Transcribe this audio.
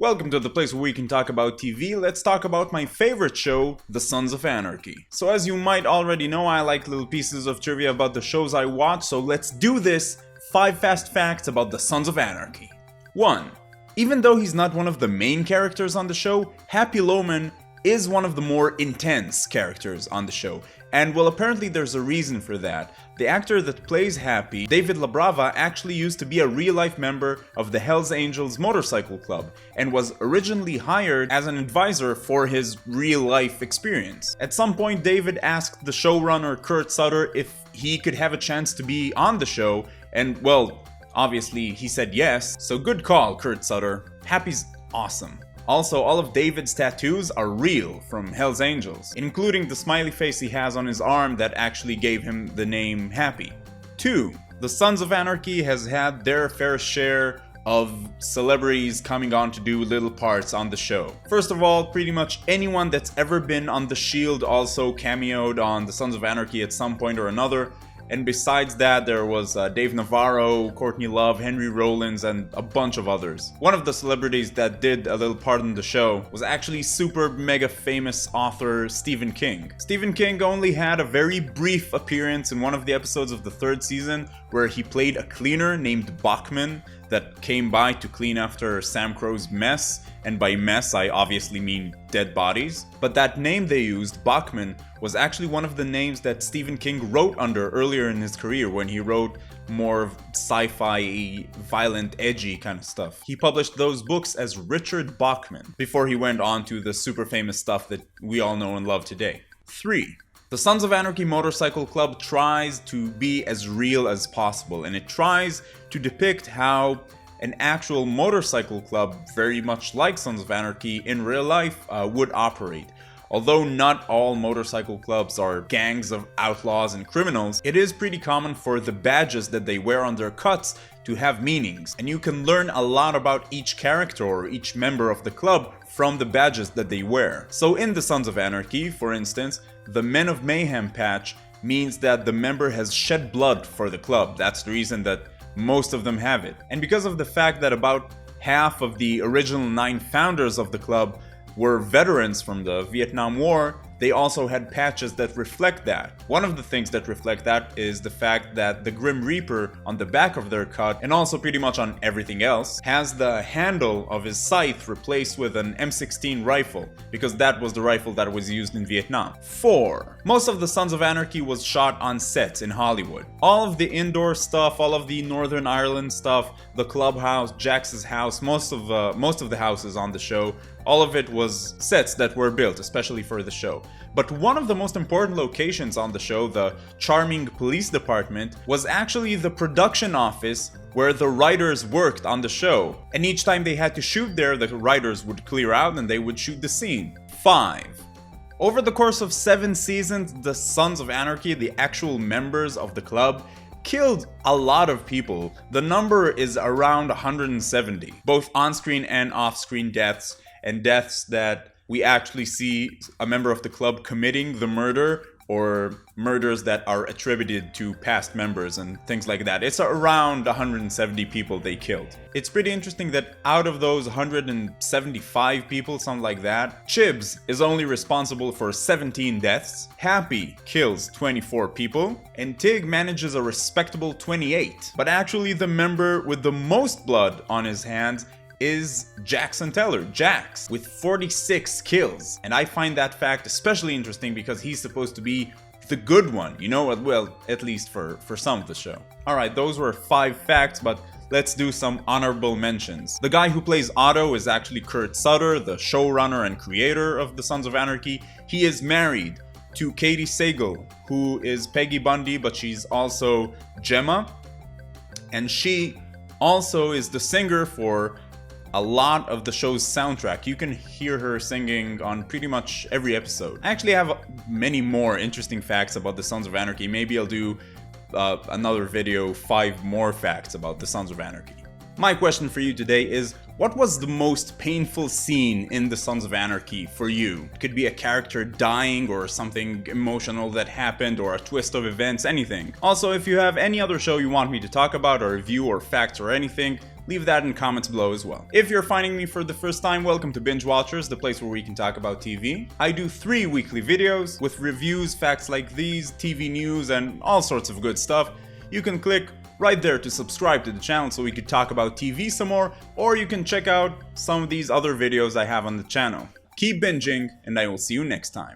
Welcome to the place where we can talk about TV. Let's talk about my favorite show, The Sons of Anarchy. So as you might already know, I like little pieces of trivia about the shows I watch, so let's do this. 5 fast facts about The Sons of Anarchy. 1. Even though he's not one of the main characters on the show, Happy Loman is one of the more intense characters on the show. And well, apparently there's a reason for that. The actor that plays Happy, David LaBrava, actually used to be a real-life member of the Hells Angels motorcycle club and was originally hired as an advisor for his real-life experience. At some point, David asked the showrunner Kurt Sutter if he could have a chance to be on the show, and well, obviously he said yes, so good call, Kurt Sutter. Happy's awesome. Also, all of David's tattoos are real from Hells Angels, including the smiley face he has on his arm that actually gave him the name Happy. 2. The Sons of Anarchy has had their fair share of celebrities coming on to do little parts on the show. First of all, pretty much anyone that's ever been on The Shield also cameoed on The Sons of Anarchy at some point or another. And besides that, there was Dave Navarro, Courtney Love, Henry Rollins, and a bunch of others. One of the celebrities that did a little part in the show was actually super mega famous author Stephen King. Stephen King only had a very brief appearance in one of the episodes of the 3rd season where he played a cleaner named Bachman that came by to clean after Sam Crow's mess, and by mess I obviously mean dead bodies. But that name they used, Bachman, was actually one of the names that Stephen King wrote under earlier in his career when he wrote more sci-fi, violent, edgy kind of stuff. He published those books as Richard Bachman before he went on to the super famous stuff that we all know and love today. 3. The Sons of Anarchy Motorcycle Club tries to be as real as possible, and it tries to depict how an actual motorcycle club, very much like Sons of Anarchy in real life, would operate. Although not all motorcycle clubs are gangs of outlaws and criminals, it is pretty common for the badges that they wear on their cuts to have meanings, and you can learn a lot about each character or each member of the club from the badges that they wear. So in the Sons of Anarchy, for instance, the Men of Mayhem patch means that the member has shed blood for the club. That's the reason that most of them have it. And because of the fact that about half of the original 9 founders of the club were veterans from the Vietnam War, they also had patches that reflect that. One of the things that reflect that is the fact that the Grim Reaper on the back of their cut, and also pretty much on everything else, has the handle of his scythe replaced with an M16 rifle, because that was the rifle that was used in Vietnam. 4. Most of the Sons of Anarchy was shot on sets in Hollywood. All of the indoor stuff, all of the Northern Ireland stuff, the clubhouse, Jax's house, most of the houses on the show, all of it was sets that were built especially for the show. But one of the most important locations on the show, the charming police department, was actually the production office where the writers worked on the show. And each time they had to shoot there, the writers would clear out and they would shoot the scene. 5. Over the course of 7 seasons, the Sons of Anarchy, the actual members of the club, killed a lot of people. The number is around 170, both on-screen and off-screen deaths, and deaths that we actually see a member of the club committing the murder, or murders that are attributed to past members and things like that. It's around 170 people they killed. It's pretty interesting that out of those 175 people, something like that, Chibs is only responsible for 17 deaths, Happy kills 24 people, and Tig manages a respectable 28. But actually the member with the most blood on his hands is Jackson Teller, Jax, with 46 kills. And I find that fact especially interesting because he's supposed to be the good one, you know, well, at least for some of the show. Alright, those were 5 facts, but let's do some honorable mentions. The guy who plays Otto is actually Kurt Sutter, the showrunner and creator of The Sons of Anarchy. He is married to Katie Sagal, who is Peggy Bundy, but she's also Gemma. And she also is the singer for a lot of the show's soundtrack. You can hear her singing on pretty much every episode. I actually have many more interesting facts about the Sons of Anarchy. Maybe I'll do another video, 5 more facts about the Sons of Anarchy. My question for you today is, what was the most painful scene in the Sons of Anarchy for you? It could be a character dying or something emotional that happened or a twist of events, anything. Also, if you have any other show you want me to talk about or review or facts or anything, leave that in comments below as well. If you're finding me for the first time, welcome to Binge Watchers, the place where we can talk about TV. I do 3 weekly videos with reviews, facts like these, TV news, and all sorts of good stuff. You can click right there to subscribe to the channel so we could talk about TV some more, or you can check out some of these other videos I have on the channel. Keep binging, and I will see you next time.